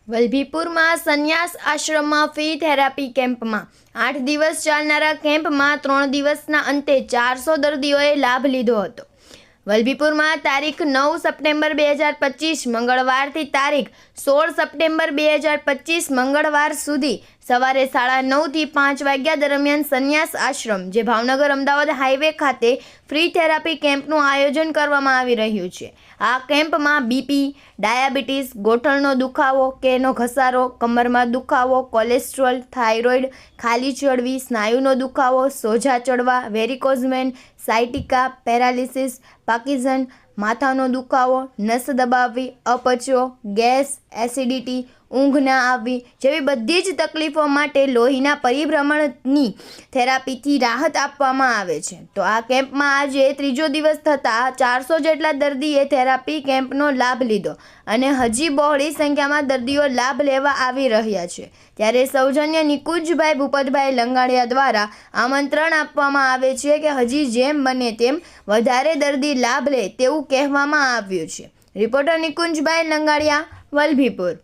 વલભીપુરમાં સંન્યાસ આશ્રમમાં free therapy કેમ્પમાં 8 દિવસ ચાલનારા કેમ્પમાં 3 દિવસના અંતે 400 દર્દીઓએ લાભ લીધો હતો। વલભીપુરમાં તારીખ 9 સપ્ટેમ્બર 2025 મંગળવારથી તારીખ 16 સપ્ટેમ્બર 2025 મંગળવાર સુધી સવારે 9:30 થી 5 વાગ્યા દરમિયાન સંન્યાસ આશ્રમ જે ભાવનગર અમદાવાદ હાઈવે ખાતે ફ્રી થેરાપી કેમ્પનું આયોજન કરવામાં આવી રહ્યું છે। આ કેમ્પમાં બીપી, ડાયાબિટીસ, ગોઠણનો દુખાવો, કેનો ઘસારો, કમરમાં દુખાવો, કોલેસ્ટ્રોલ, થાઇરોઇડ, ખાલી ચડવી, સ્નાયુનો દુખાવો, સોજા ચડવા, varicose vein, sciatica, paralysis, Parkinson, માથાનો દુખાવો, નસ દબાવવી, અપચો, ગેસ, એસિડિટી, ઊંઘ ના આવવી જેવી બધી જ તકલીફો માટે લોહીના પરિભ્રમણની થેરાપીથી રાહત આપવામાં આવે છે। તો આ કેમ્પમાં આજે ત્રીજો દિવસ થતાં 400 જેટલા દર્દીએ થેરાપી કેમ્પનો લાભ લીધો અને હજી બહોળી સંખ્યામાં દર્દીઓ લાભ લેવા આવી રહ્યા છે। ત્યારે સૌજન્ય નિકુંજભાઈ ભૂપતભાઈ લંગાડિયા દ્વારા આમંત્રણ આપવામાં આવે છે કે હજી જેમ બને તેમ વધારે દર્દી લાભ લે તેવું કહેવામાં આવ્યું છે। રિપોર્ટર નિકુંજભાઈ લંગાડિયા, વલભીપુર।